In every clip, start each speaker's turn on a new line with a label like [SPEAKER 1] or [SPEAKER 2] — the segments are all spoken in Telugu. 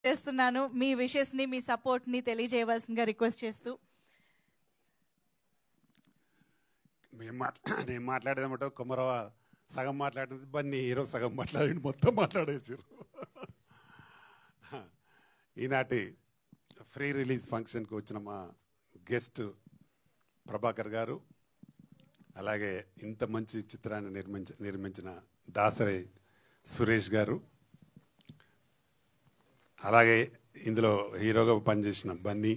[SPEAKER 1] చేస్తున్నాను. మీ విషెస్ ని, మీ సపోర్ట్ ని తెలియజేయవలసిందిగా రిక్వెస్ట్ చేస్తూ.
[SPEAKER 2] నేను మాట్లాడేదన్నమాట కుమరవ సగం మాట్లాడేది, బన్నీ హీరో సగం మాట్లాడి మొత్తం మాట్లాడేసారు. ఈనాటి ఫ్రీ రిలీజ్ ఫంక్షన్కి వచ్చిన మా గెస్ట్ ప్రభాకర్ గారు, అలాగే ఇంత మంచి చిత్రాన్ని నిర్మించిన దాసరి సురేష్ గారు, అలాగే ఇందులో హీరోగా పనిచేసిన బన్నీ,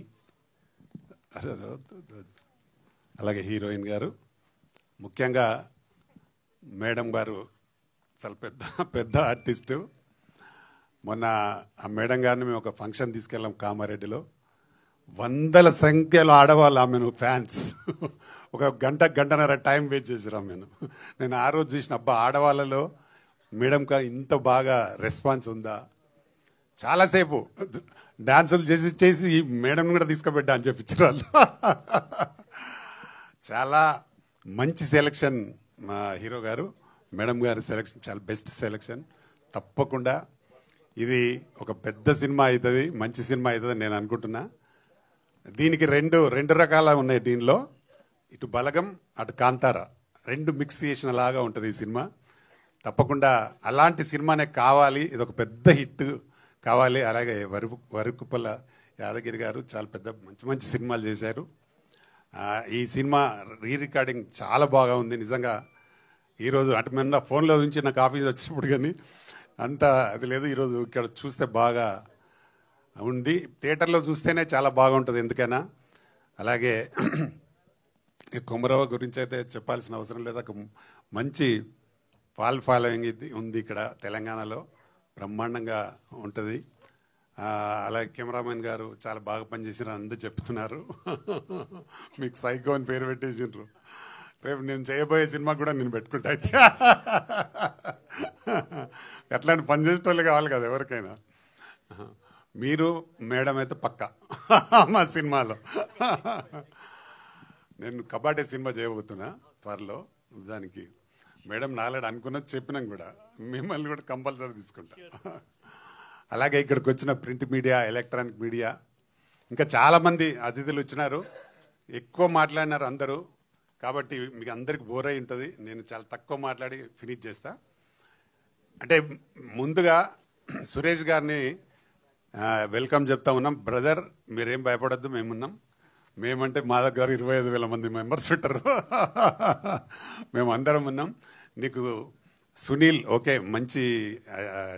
[SPEAKER 2] అలాగే హీరోయిన్ గారు, ముఖ్యంగా మేడం గారు చాలా పెద్ద ఆర్టిస్టు. మొన్న ఆ మేడం గారిని మేము ఒక ఫంక్షన్ తీసుకెళ్ళాం కామారెడ్డిలో. వందల సంఖ్యలో ఆడవాళ్ళు ఆమెను ఫ్యాన్స్. ఒక గంటన్నర టైం వేస్ట్ చేసారు ఆమెను. నేను ఆ రోజు చూసిన, అబ్బా ఆడవాళ్ళలో మేడంకా ఇంత బాగా రెస్పాన్స్ ఉందా. చాలాసేపు డాన్సులు చేసి ఈ మేడం కూడా తీసుకుపెట్టా అని చెప్పించారు వాళ్ళు. చాలా మంచి సెలెక్షన్ మా హీరో గారు, మేడం గారి సెలెక్షన్ చాలా బెస్ట్ సెలెక్షన్. తప్పకుండా ఇది ఒక పెద్ద సినిమా అవుతుంది, మంచి సినిమా అవుతుంది నేను అనుకుంటున్నా. దీనికి రెండు రకాల ఉన్నాయి దీనిలో. ఇటు బలగం, అటు కాంతార, రెండు మిక్స్ చేసిన లాగా ఉంటుంది ఈ సినిమా. తప్పకుండా అలాంటి సినిమానే కావాలి, ఇది ఒక పెద్ద హిట్ కావాలి. అలాగే వరకుపల్ల యాదగిరి గారు చాలా మంచి సినిమాలు చేశారు. ఈ సినిమా రికార్డింగ్ చాలా బాగా ఉంది నిజంగా. ఈరోజు అంటే మొన్న ఫోన్లో నుంచి నాకు ఆఫీస్ వచ్చినప్పుడు కానీ అంత అది లేదు, ఈరోజు ఇక్కడ చూస్తే బాగా ఉంది. థియేటర్లో చూస్తేనే చాలా బాగుంటుంది ఎందుకైనా. అలాగే కుమరవ గురించి అయితే చెప్పాల్సిన అవసరం లేదు. ఒక మంచి ఫాలోయింగ్ ఉంది ఇక్కడ తెలంగాణలో, బ్రహ్మాండంగా ఉంటుంది. అలాగే కెమెరామెన్ గారు చాలా బాగా పనిచేసిన అందరూ చెప్తున్నారు. మీకు సైకో అని పేరు పెట్టేసిండ్రు. రేపు నేను చేయబోయే సినిమా కూడా నేను పెట్టుకుంటా. అయితే అట్లాంటి పని చేసేటోళ్ళు కావాలి కదా ఎవరికైనా. మీరు మేడం అయితే పక్కా మా సినిమాలో. నేను కబాడీ సినిమా చేయబోతున్నా త్వరలో. దానికి మేడం నాలాడు అనుకున్నా, చెప్పినాం కూడా. మిమ్మల్ని కూడా కంపల్సరీ తీసుకుంటా. అలాగే ఇక్కడికి వచ్చిన ప్రింట్ మీడియా, ఎలక్ట్రానిక్ మీడియా, ఇంకా చాలామంది అతిథులు వచ్చినారు. ఎక్కువ మాట్లాడినారు అందరూ, కాబట్టి మీకు అందరికి బోర్ అయి ఉంటుంది. నేను చాలా తక్కువ మాట్లాడి ఫినిష్ చేస్తా. అంటే ముందుగా సురేష్ గారిని వెల్కమ్ చెప్తా ఉన్నాం. బ్రదర్ మీరేం భయపడద్దు, మేమున్నాం. మేమంటే మా దగ్గర 25,000 మంది మెంబర్స్ ఉంటారు. మేము అందరం ఉన్నాం. నీకు సునీల్ ఓకే, మంచి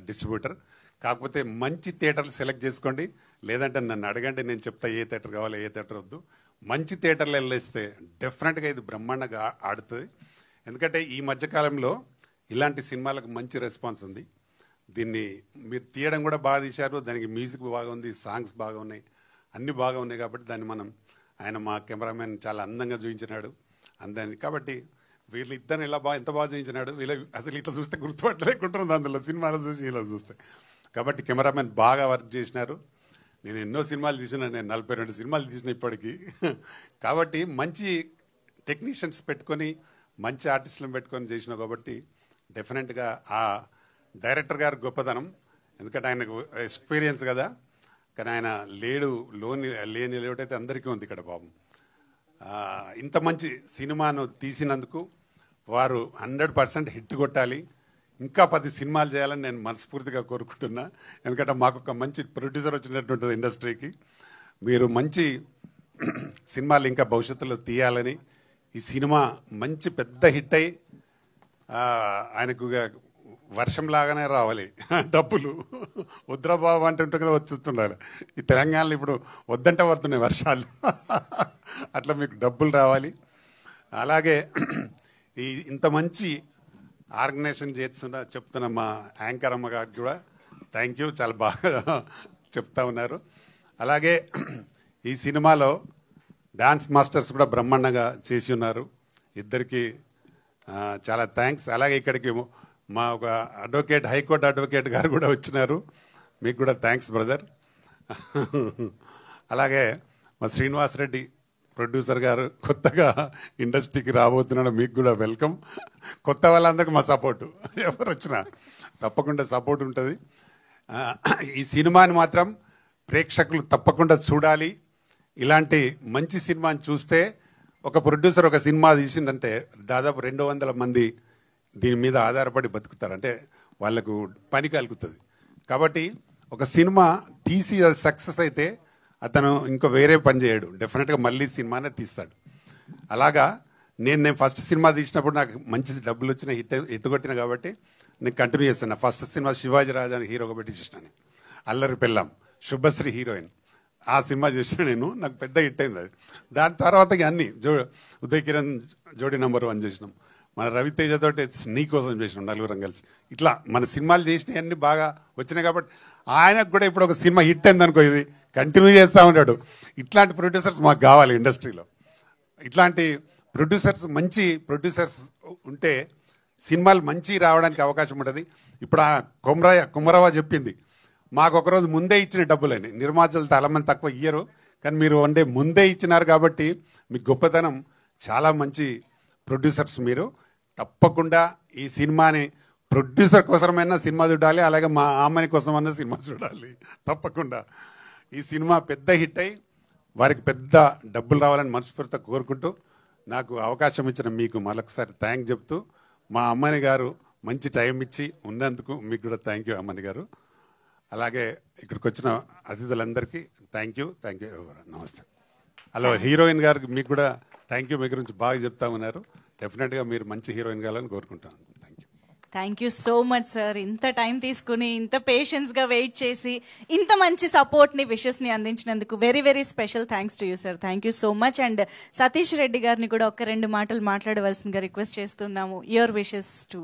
[SPEAKER 2] డిస్ట్రిబ్యూటర్, కాకపోతే మంచి థియేటర్లు సెలెక్ట్ చేసుకోండి. లేదంటే నన్ను అడగండి, నేను చెప్తా ఏ థియేటర్ కావాలో ఏ థియేటర్ వద్దు. మంచి థియేటర్లు వెళ్ళేస్తే డెఫినెట్గా ఇది బ్రహ్మాండంగా ఆడుతుంది. ఎందుకంటే ఈ మధ్యకాలంలో ఇలాంటి సినిమాలకు మంచి రెస్పాన్స్ ఉంది. దీన్ని మీరు తీయడం కూడా బాగా తీశారు, దానికి మ్యూజిక్ బాగా ఉంది, సాంగ్స్ బాగా ఉన్నాయి, అన్నీ బాగా ఉన్నాయి. కాబట్టి దాన్ని ఆయన మా కెమెరామెన్ చాలా అందంగా చూపించినాడు అందాన్ని. కాబట్టి వీళ్ళిద్దరిని ఎంత బాగా చూపించినాడు. అసలు ఇట్లా చూస్తే గుర్తుపట్టలేకుంటుంది అందులో సినిమాలో చూసి ఇలా చూస్తే. కాబట్టి కెమెరామెన్ బాగా వర్క్ చేసినారు. నేను ఎన్నో సినిమాలు తీసినా, నేను 42 సినిమాలు తీసిన ఇప్పటికీ. కాబట్టి మంచి టెక్నీషియన్స్ పెట్టుకొని, మంచి ఆర్టిస్టులను పెట్టుకొని చేసినా. కాబట్టి డెఫినెట్గా ఆ డైరెక్టర్ గారు గొప్పతనం, ఎందుకంటే ఆయనకు ఎక్స్పీరియన్స్ కదా. కానీ ఆయన లేని లేటైతే అందరికీ ఉంది ఇక్కడ పాపం. ఇంత మంచి సినిమాను తీసినందుకు వారు 100% హిట్ కొట్టాలి. ఇంకా 10 సినిమాలు చేయాలని నేను మనస్ఫూర్తిగా కోరుకుంటున్నా. ఎందుకంటే మాకు ఒక మంచి ప్రొడ్యూసర్ వచ్చినట్టుంటుంది ఇండస్ట్రీకి. మీరు మంచి సినిమాలు ఇంకా భవిష్యత్తులో తీయాలని, ఈ సినిమా మంచి పెద్ద హిట్ అయ్యి ఆయనకు వర్షంలాగానే రావాలి డబ్బులు. వద్రాబాబు అంటుంటే కదా వచ్చేస్తుండాలి. ఈ తెలంగాణలో ఇప్పుడు వద్దంటే పడుతున్నాయి వర్షాలు. అట్లా మీకు డబ్బులు రావాలి. అలాగే ఇంత మంచి ఆర్గనైజేషన్ చెప్తున్న మా యాంకర్ అమ్మ గారికి కూడా థ్యాంక్ యూ, చాలా బాగా చెప్తా ఉన్నారు. అలాగే ఈ సినిమాలో డాన్స్ మాస్టర్స్ కూడా బ్రహ్మాండంగా చేసి ఉన్నారు. ఇద్దరికి చాలా థ్యాంక్స్. అలాగే ఇక్కడికి మా ఒక అడ్వకేట్, హైకోర్టు అడ్వకేట్ గారు కూడా వచ్చినారు. మీకు కూడా థ్యాంక్స్ బ్రదర్. అలాగే మా శ్రీనివాసరెడ్డి ప్రొడ్యూసర్ గారు కొత్తగా ఇండస్ట్రీకి రాబోతున్నాడు, మీకు కూడా వెల్కమ్. కొత్త వాళ్ళందరికీ మా సపోర్టు, ఎవరు వచ్చినా తప్పకుండా సపోర్ట్ ఉంటుంది. ఈ సినిమాని మాత్రం ప్రేక్షకులు తప్పకుండా చూడాలి. ఇలాంటి మంచి సినిమాని చూస్తే ఒక ప్రొడ్యూసర్ ఒక సినిమా తీసిందంటే దాదాపు 200 మంది దీని మీద ఆధారపడి బతుకుతారు, అంటే వాళ్ళకు పని కలుగుతుంది. కాబట్టి ఒక సినిమా తీసి అది సక్సెస్ అయితే అతను ఇంకో వేరే పని చేయడు, డెఫినెట్గా మళ్ళీ సినిమానే తీస్తాడు. అలాగా నేను ఫస్ట్ సినిమా తీసినప్పుడు నాకు మంచి డబ్బులు వచ్చిన హిట్ కొట్టిన కాబట్టి నేను కంటిన్యూ చేస్తాను. నా ఫస్ట్ సినిమా శివాజీ రాజా అని హీరోగా పెట్టి చేసినాను. అల్లరి పెళ్ళాం, శుభశ్రీ హీరోయిన్, ఆ సినిమా చేసిన నేను, నాకు పెద్ద హిట్ అయింది అది. దాని తర్వాత అన్ని ఉదయ్ కిరణ్ జోడీ నెంబర్ 1 చేసినాం, మన రవితేజతో నీ కోసం చేసినాం, నలుగురం కలిసి. ఇట్లా మన సినిమాలు చేసినవి అన్నీ బాగా వచ్చినాయి కాబట్టి ఆయనకు కూడా ఇప్పుడు ఒక సినిమా హిట్ అయింది అనుకో, ఇది కంటిన్యూ చేస్తూ ఉంటాడు. ఇట్లాంటి ప్రొడ్యూసర్స్ మాకు కావాలి ఇండస్ట్రీలో. ఇట్లాంటి ప్రొడ్యూసర్స్, మంచి ప్రొడ్యూసర్స్ ఉంటే సినిమాలు మంచి రావడానికి అవకాశం ఉంటుంది. ఇప్పుడు ఆ కుమరవ చెప్పింది, మాకు ఒకరోజు ముందే ఇచ్చిన డబ్బులని. నిర్మాతలు చాలామంది తక్కువ ఇయ్యరు, కానీ మీరు అంటే ముందే ఇచ్చినారు కాబట్టి మీ గొప్పతనం. చాలా మంచి ప్రొడ్యూసర్స్ మీరు. తప్పకుండా ఈ సినిమాని ప్రొడ్యూసర్ కోసమైనా సినిమా చూడాలి, అలాగే మా అమ్మని కోసమైనా సినిమా చూడాలి. తప్పకుండా ఈ సినిమా పెద్ద హిట్ అయ్యి వారికి పెద్ద డబ్బులు రావాలని మనస్ఫూర్తిగా కోరుకుంటూ, నాకు అవకాశం ఇచ్చిన మీకు మరొకసారి థ్యాంక్ చెప్తూ, మా అమ్మని గారు మంచి టైం ఇచ్చి ఉన్నందుకు మీకు కూడా థ్యాంక్ యూ అమ్మని గారు. అలాగే ఇక్కడికి వచ్చిన అతిథులందరికీ థ్యాంక్ యూ. నమస్తే. హలో హీరోయిన్ గారికి మీకు కూడా థ్యాంక్ యూ. మీ గురించి బాగా చెప్తా ఉన్నారు. డెఫినెట్గా మీరు మంచి హీరోయిన్ కావాలని కోరుకుంటాను.
[SPEAKER 1] Thank you so much sir. ఇంత టైం తీసుకుని, ఇంత పేషెన్స్గా వెయిట్ చేసి, ఇంత మంచి సపోర్ట్ని, విషెస్ని అందించినందుకు very very special thanks to you sir. Thank you so much. And Satish Reddy గారిని కూడా 1-2 మాటలు మాట్లాడవలసిందిగా రిక్వెస్ట్ చేస్తున్నాము. Your wishes to